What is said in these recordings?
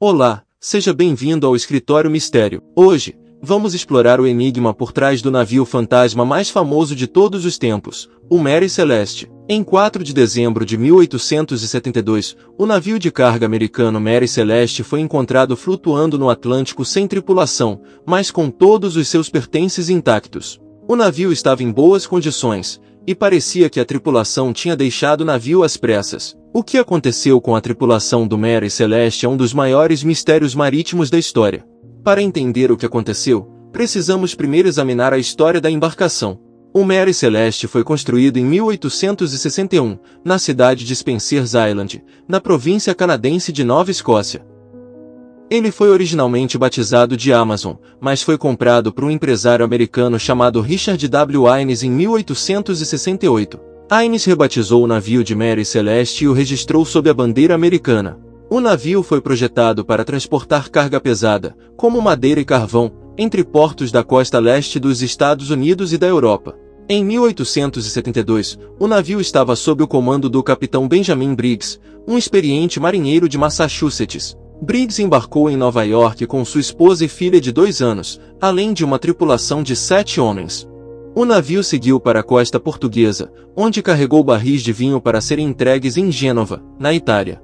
Olá, seja bem-vindo ao Escritório Mistério. Hoje, vamos explorar o enigma por trás do navio fantasma mais famoso de todos os tempos, o Mary Celeste. Em 4 de dezembro de 1872, o navio de carga americano Mary Celeste foi encontrado flutuando no Atlântico sem tripulação, mas com todos os seus pertences intactos. O navio estava em boas condições, e parecia que a tripulação tinha deixado o navio às pressas. O que aconteceu com a tripulação do Mary Celeste é um dos maiores mistérios marítimos da história. Para entender o que aconteceu, precisamos primeiro examinar a história da embarcação. O Mary Celeste foi construído em 1861, na cidade de Spencer's Island, na província canadense de Nova Escócia. Ele foi originalmente batizado de Amazon, mas foi comprado por um empresário americano chamado Richard W. Innes em 1868. Innes rebatizou o navio de Mary Celeste e o registrou sob a bandeira americana. O navio foi projetado para transportar carga pesada, como madeira e carvão, entre portos da costa leste dos Estados Unidos e da Europa. Em 1872, o navio estava sob o comando do capitão Benjamin Briggs, um experiente marinheiro de Massachusetts. Briggs embarcou em Nova York com sua esposa e filha de 2 anos, além de uma tripulação de 7 homens. O navio seguiu para a costa portuguesa, onde carregou barris de vinho para serem entregues em Gênova, na Itália.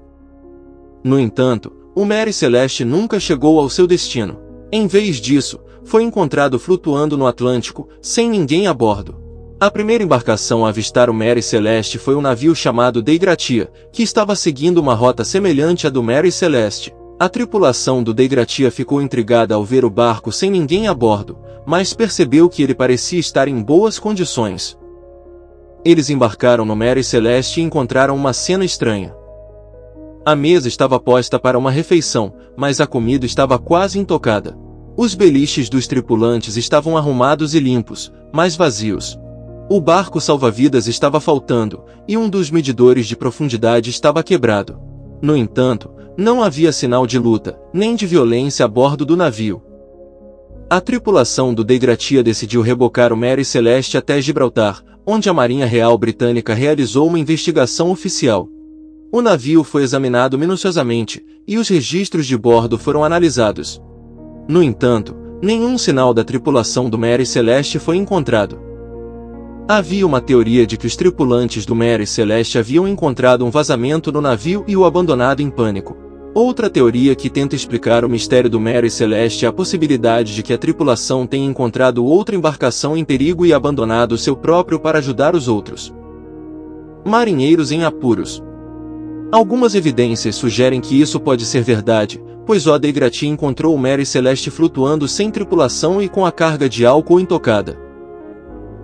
No entanto, o Mary Celeste nunca chegou ao seu destino. Em vez disso, foi encontrado flutuando no Atlântico, sem ninguém a bordo. A primeira embarcação a avistar o Mary Celeste foi um navio chamado Dei Gratia, que estava seguindo uma rota semelhante à do Mary Celeste. A tripulação do Dei Gratia ficou intrigada ao ver o barco sem ninguém a bordo, mas percebeu que ele parecia estar em boas condições. Eles embarcaram no Mary Celeste e encontraram uma cena estranha. A mesa estava posta para uma refeição, mas a comida estava quase intocada. Os beliches dos tripulantes estavam arrumados e limpos, mas vazios. O barco salva-vidas estava faltando, e um dos medidores de profundidade estava quebrado. No entanto, não havia sinal de luta, nem de violência a bordo do navio. A tripulação do Dei Gratia decidiu rebocar o Mary Celeste até Gibraltar, onde a Marinha Real Britânica realizou uma investigação oficial. O navio foi examinado minuciosamente, e os registros de bordo foram analisados. No entanto, nenhum sinal da tripulação do Mary Celeste foi encontrado. Havia uma teoria de que os tripulantes do Mary Celeste haviam encontrado um vazamento no navio e o abandonado em pânico. Outra teoria que tenta explicar o mistério do Mary Celeste é a possibilidade de que a tripulação tenha encontrado outra embarcação em perigo e abandonado o seu próprio para ajudar os outros. Marinheiros em apuros. Algumas evidências sugerem que isso pode ser verdade, pois o Dei Gratia encontrou o Mary Celeste flutuando sem tripulação e com a carga de álcool intocada.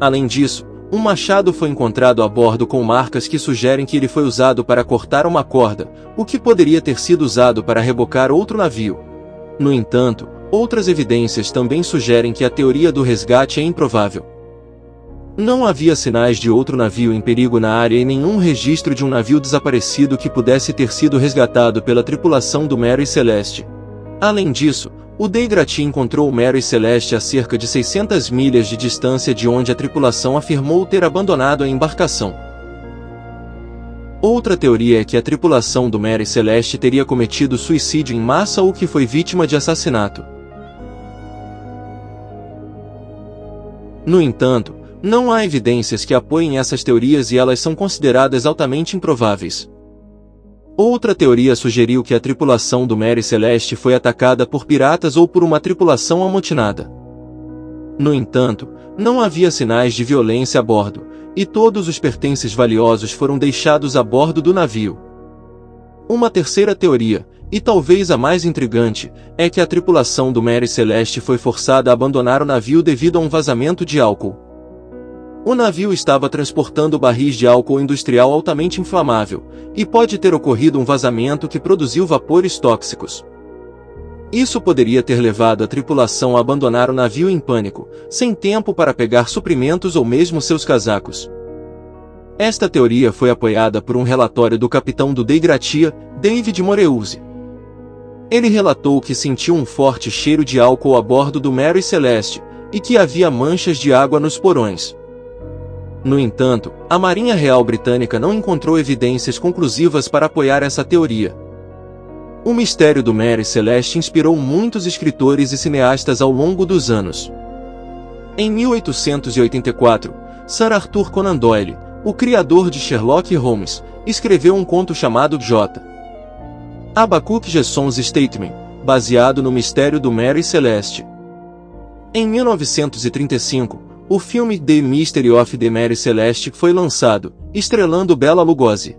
Além disso, um machado foi encontrado a bordo com marcas que sugerem que ele foi usado para cortar uma corda, o que poderia ter sido usado para rebocar outro navio. No entanto, outras evidências também sugerem que a teoria do resgate é improvável. Não havia sinais de outro navio em perigo na área e nenhum registro de um navio desaparecido que pudesse ter sido resgatado pela tripulação do Mary Celeste. Além disso, o Dei Gratia encontrou o Mary Celeste a cerca de 600 milhas de distância de onde a tripulação afirmou ter abandonado a embarcação. Outra teoria é que a tripulação do Mary Celeste teria cometido suicídio em massa ou que foi vítima de assassinato. No entanto, não há evidências que apoiem essas teorias e elas são consideradas altamente improváveis. Outra teoria sugeriu que a tripulação do Mary Celeste foi atacada por piratas ou por uma tripulação amotinada. No entanto, não havia sinais de violência a bordo, e todos os pertences valiosos foram deixados a bordo do navio. Uma terceira teoria, e talvez a mais intrigante, é que a tripulação do Mary Celeste foi forçada a abandonar o navio devido a um vazamento de álcool. O navio estava transportando barris de álcool industrial altamente inflamável, e pode ter ocorrido um vazamento que produziu vapores tóxicos. Isso poderia ter levado a tripulação a abandonar o navio em pânico, sem tempo para pegar suprimentos ou mesmo seus casacos. Esta teoria foi apoiada por um relatório do capitão do Dei Gratia, David Moreuse. Ele relatou que sentiu um forte cheiro de álcool a bordo do Mary Celeste, e que havia manchas de água nos porões. No entanto, a Marinha Real Britânica não encontrou evidências conclusivas para apoiar essa teoria. O mistério do Mary Celeste inspirou muitos escritores e cineastas ao longo dos anos. Em 1884, Sir Arthur Conan Doyle, o criador de Sherlock Holmes, escreveu um conto chamado J. Habakkuk Jesson's Statement, baseado no mistério do Mary Celeste. Em 1935, o filme The Mystery of the Mary Celeste foi lançado, estrelando Bela Lugosi.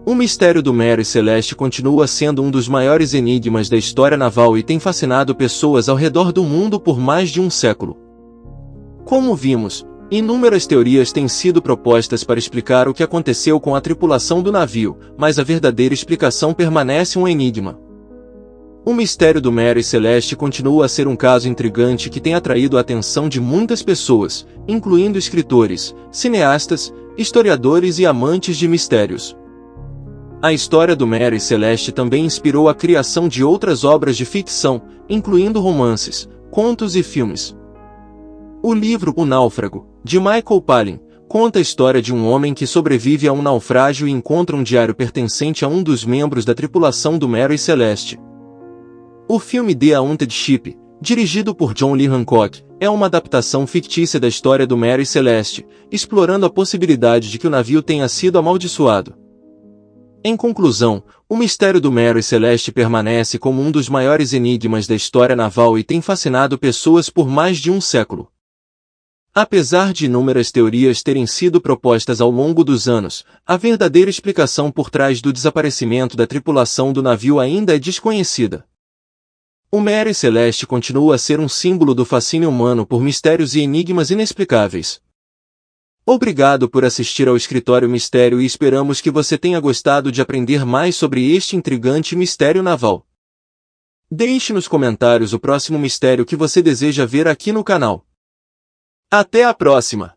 O mistério do Mary Celeste continua sendo um dos maiores enigmas da história naval e tem fascinado pessoas ao redor do mundo por mais de um século. Como vimos, inúmeras teorias têm sido propostas para explicar o que aconteceu com a tripulação do navio, mas a verdadeira explicação permanece um enigma. O mistério do Mary Celeste continua a ser um caso intrigante que tem atraído a atenção de muitas pessoas, incluindo escritores, cineastas, historiadores e amantes de mistérios. A história do Mary Celeste também inspirou a criação de outras obras de ficção, incluindo romances, contos e filmes. O livro O Náufrago, de Michael Palin, conta a história de um homem que sobrevive a um naufrágio e encontra um diário pertencente a um dos membros da tripulação do Mary Celeste. O filme The Haunted Ship, dirigido por John Lee Hancock, é uma adaptação fictícia da história do Mary Celeste, explorando a possibilidade de que o navio tenha sido amaldiçoado. Em conclusão, o mistério do Mary Celeste permanece como um dos maiores enigmas da história naval e tem fascinado pessoas por mais de um século. Apesar de inúmeras teorias terem sido propostas ao longo dos anos, a verdadeira explicação por trás do desaparecimento da tripulação do navio ainda é desconhecida. O Mary Celeste continua a ser um símbolo do fascínio humano por mistérios e enigmas inexplicáveis. Obrigado por assistir ao Escritório Mistério e esperamos que você tenha gostado de aprender mais sobre este intrigante mistério naval. Deixe nos comentários o próximo mistério que você deseja ver aqui no canal. Até a próxima!